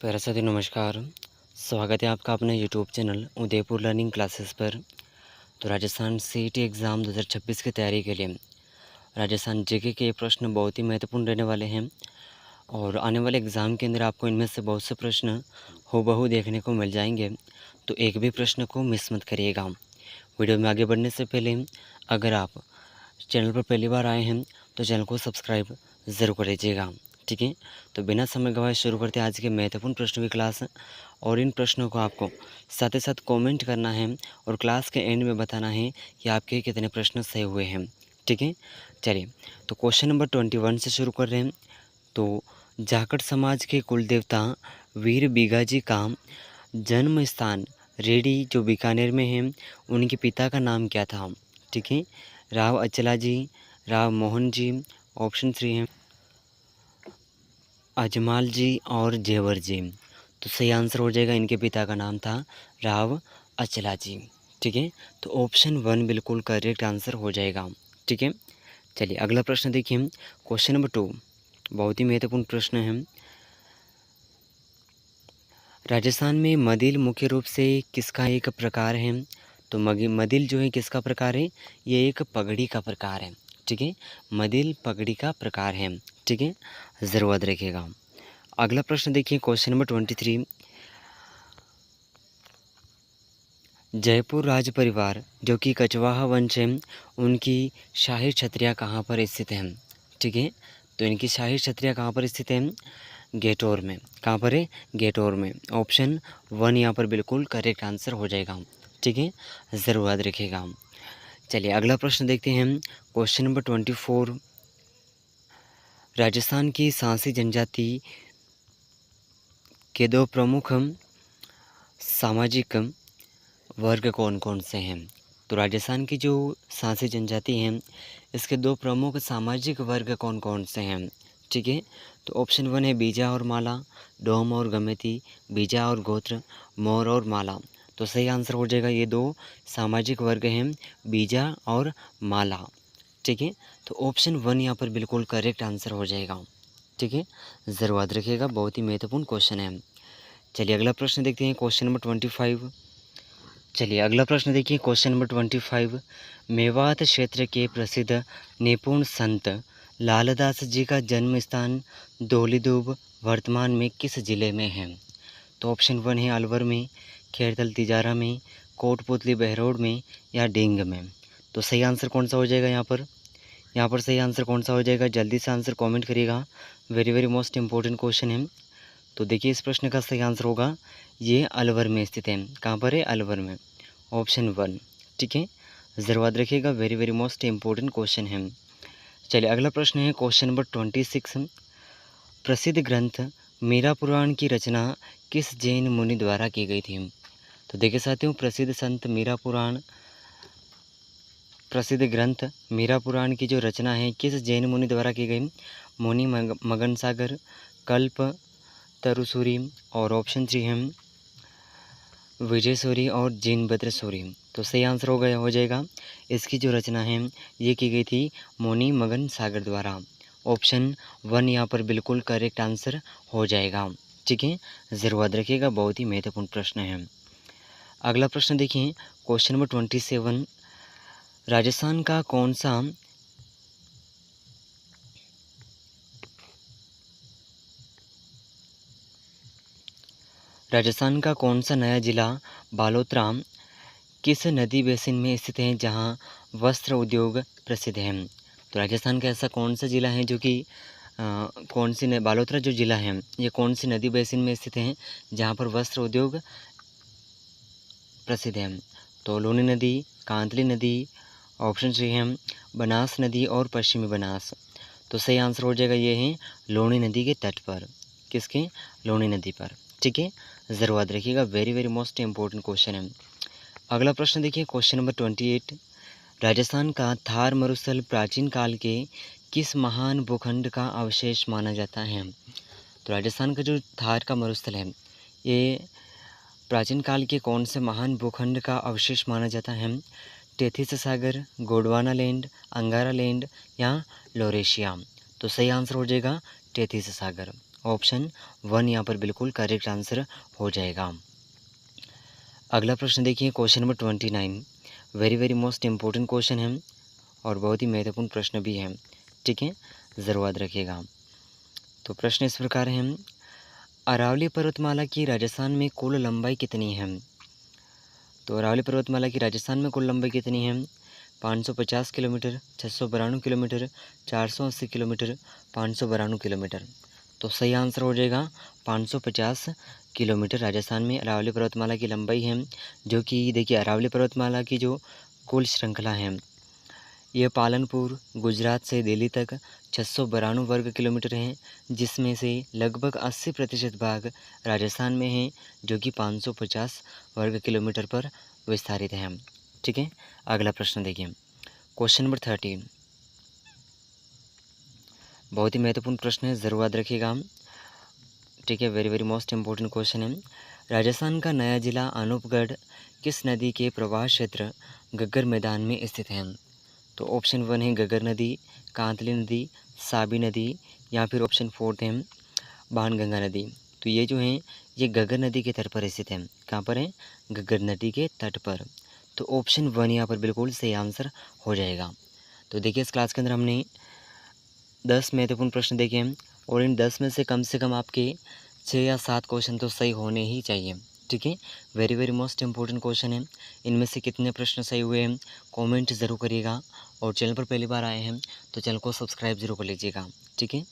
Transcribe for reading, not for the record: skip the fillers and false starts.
प्यारे साथी नमस्कार। स्वागत है आपका अपने YouTube channel Udaipur learning classes पर। तो राजस्थान सीईटी एग्ज़ाम 2026 की तैयारी के लिए राजस्थान जीके के प्रश्न बहुत ही महत्वपूर्ण रहने वाले हैं और आने वाले एग्ज़ाम के अंदर आपको इनमें से बहुत से प्रश्न हूबहू देखने को मिल जाएंगे। तो एक भी प्रश्न को मिस मत करिएगा। वीडियो में आगे बढ़ने से पहले अगर आप चैनल पर पहली बार आए हैं तो चैनल को सब्सक्राइब ज़रूर कर लीजिएगा। ठीक है, तो बिना समय गवाए शुरू करते हैं आज के महत्वपूर्ण प्रश्नों की क्लास। और इन प्रश्नों को आपको साथ ही साथ कमेंट करना है और क्लास के एंड में बताना है कि आपके कितने प्रश्न सही हुए हैं। ठीक है, चलिए तो क्वेश्चन नंबर 21 से शुरू कर रहे हैं। तो जाखड़ समाज के कुल देवता वीर बीगाजी का जन्म स्थान रेडी जो बीकानेर में है, उनके पिता का नाम क्या था? ठीक है, राव अचला जी, राव मोहन जी, ऑप्शन 3 है अजमाल जी और जेवर जी। तो सही आंसर हो जाएगा, इनके पिता का नाम था राव अचला जी। ठीक है, तो ऑप्शन 1 बिल्कुल करेक्ट आंसर हो जाएगा। ठीक है, चलिए अगला प्रश्न देखिए, क्वेश्चन नंबर 2 बहुत ही महत्वपूर्ण प्रश्न है। राजस्थान में मदिल मुख्य रूप से किसका एक प्रकार है? तो मदिल जो है किसका प्रकार है? ये एक पगड़ी का प्रकार है। ठीक है, मदिल पगड़ी का प्रकार है। ठीक है, ज़रूर याद रखिएगा। अगला प्रश्न देखिए, क्वेश्चन नंबर 23 जयपुर राज परिवार जो कि कछवाहा वंश है, उनकी शाही छत्रियाँ कहाँ पर स्थित हैं? ठीक है, तो इनकी शाही छत्रियाँ कहाँ पर स्थित हैं? गेटोर में। कहाँ पर है? गेटोर में। ऑप्शन 1 यहाँ पर बिल्कुल करेक्ट आंसर हो जाएगा। ठीक है, ज़रूर याद रखिएगा। चलिए अगला प्रश्न देखते हैं, क्वेश्चन नंबर 24 राजस्थान की सांसी जनजाति के दो प्रमुख सामाजिक वर्ग कौन कौन से हैं? तो राजस्थान की जो सांसी जनजाति हैं, इसके दो प्रमुख सामाजिक वर्ग कौन कौन से हैं? ठीक है, तो ऑप्शन 1 है बीजा और माला, डोम और गमेती, बीजा और गोत्र, मोर और माला। तो सही आंसर हो जाएगा, ये दो सामाजिक वर्ग हैं बीजा और माला। ठीक है, तो ऑप्शन 1 यहाँ पर बिल्कुल करेक्ट आंसर हो जाएगा। ठीक है, ज़रूर याद रखिएगा, बहुत ही महत्वपूर्ण क्वेश्चन है। चलिए अगला प्रश्न देखते हैं, क्वेश्चन नंबर 25। चलिए अगला प्रश्न देखिए, क्वेश्चन नंबर 25 मेवात क्षेत्र के प्रसिद्ध निपुण संत लालदास जी का जन्म स्थान धौलीधुप वर्तमान में किस जिले में है? तो ऑप्शन 1 है अलवर में, खैरतल तिजारा में, कोटपुतली बहरोड में या डींग में। तो सही आंसर कौन सा हो जाएगा यहाँ पर? यहाँ पर सही आंसर कौन सा हो जाएगा? जल्दी से आंसर कमेंट करिएगा, very very most important question है। तो देखिए इस प्रश्न का सही आंसर होगा, ये अलवर में स्थित है। कहाँ पर है? अलवर में। ऑप्शन 1। ठीक है, ज़रूर याद रखिएगा, very very most important question है। चलिए अगला प्रश्न है, क्वेश्चन नंबर 26 प्रसिद्ध ग्रंथ मीरा पुराण की रचना किस जैन मुनि द्वारा की गई थी? तो देखिए साथियों, प्रसिद्ध ग्रंथ मीरा पुराण की जो रचना है किस जैन मुनि द्वारा की गई? मुनि मगन सागर, कल्प तरुसूरी और ऑप्शन 3 है विजय सूरी और जिनभद्र सूरी। तो सही आंसर हो जाएगा, इसकी जो रचना है ये की गई थी मुनि मगन सागर द्वारा। ऑप्शन 1 यहाँ पर बिल्कुल करेक्ट आंसर हो जाएगा। ठीक है, ज़रूर याद रखिएगा, बहुत ही महत्वपूर्ण प्रश्न है। अगला प्रश्न देखिए, क्वेश्चन नंबर 27 राजस्थान का कौन सा नया जिला बालोतरा किस नदी बेसिन में स्थित है जहां वस्त्र उद्योग प्रसिद्ध है? तो राजस्थान का ऐसा कौन सा ज़िला है जो कि बालोतरा जो ज़िला है ये कौन सी नदी बेसिन में स्थित है जहां पर वस्त्र उद्योग प्रसिद्ध है? तो लूनी नदी, कांतली नदी, ऑप्शन 3 है बनास नदी और पश्चिमी बनास। तो सही आंसर हो जाएगा, ये है लूनी नदी के तट पर। किसके? लूनी नदी पर। ठीक है, ज़रूर याद रखिएगा, very very most important question है। अगला प्रश्न देखिए, क्वेश्चन नंबर 28 राजस्थान का थार मरुस्थल प्राचीन काल के किस महान भूखंड का अवशेष माना जाता है? तो राजस्थान का जो थार का मरुस्थल है ये प्राचीन काल के कौन से महान भूखंड का अवशेष माना जाता है? टेथिस सागर, गोंडवाना लैंड, अंगारा लैंड या लोरेशिया। तो सही आंसर हो जाएगा टेथिस सागर। ऑप्शन 1 यहाँ पर बिल्कुल करेक्ट आंसर हो जाएगा। अगला प्रश्न देखिए, question number 29, very very most important question है और बहुत ही महत्वपूर्ण प्रश्न भी है, ठीक है, ज़रूर याद रखिएगा। तो प्रश्न इस प्रकार है, अरावली पर्वतमाला की राजस्थान में कुल लंबाई कितनी है? तो अरावली पर्वतमाला की राजस्थान में कुल लंबाई कितनी है? 550 किलोमीटर, 692 किलोमीटर, 480 किलोमीटर, 592 किलोमीटर। तो सही आंसर हो जाएगा 550 किलोमीटर राजस्थान में अरावली पर्वतमाला की लंबाई है, जो कि देखिए अरावली पर्वतमाला की जो कुल श्रृंखला है, यह पालनपुर गुजरात से दिल्ली तक 692 वर्ग किलोमीटर है, जिसमें से लगभग 80% भाग राजस्थान में है, जो कि 550 वर्ग किलोमीटर पर विस्तारित है, ठीक है। अगला प्रश्न देखिए, क्वेश्चन नंबर 30, बहुत ही महत्वपूर्ण प्रश्न है, ज़रूर याद रखिएगा, ठीक है, very very most important question है। राजस्थान का नया जिला अनूपगढ़ किस नदी के प्रवाह क्षेत्र गग्गर मैदान में स्थित है? तो ऑप्शन 1 है गग्गर नदी, कांतली नदी, साबी नदी, या फिर ऑप्शन 4 है बाणगंगा नदी। तो ये जो है ये गग्गर नदी के तट पर स्थित है। कहाँ पर है? गग्गर नदी के तट पर। तो ऑप्शन 1 यहाँ पर बिल्कुल सही आंसर हो जाएगा। तो देखिए इस क्लास के अंदर हमने 10 महत्वपूर्ण प्रश्न देखे हैं और इन 10 में से कम आपके 6 या 7 क्वेश्चन तो सही होने ही चाहिए, ठीक है। Very very most important question है। इनमें से कितने प्रश्न सही हुए हैं कमेंट ज़रूर करिएगा और चैनल पर पहली बार आए हैं तो चैनल को सब्सक्राइब ज़रूर कर लीजिएगा, ठीक है।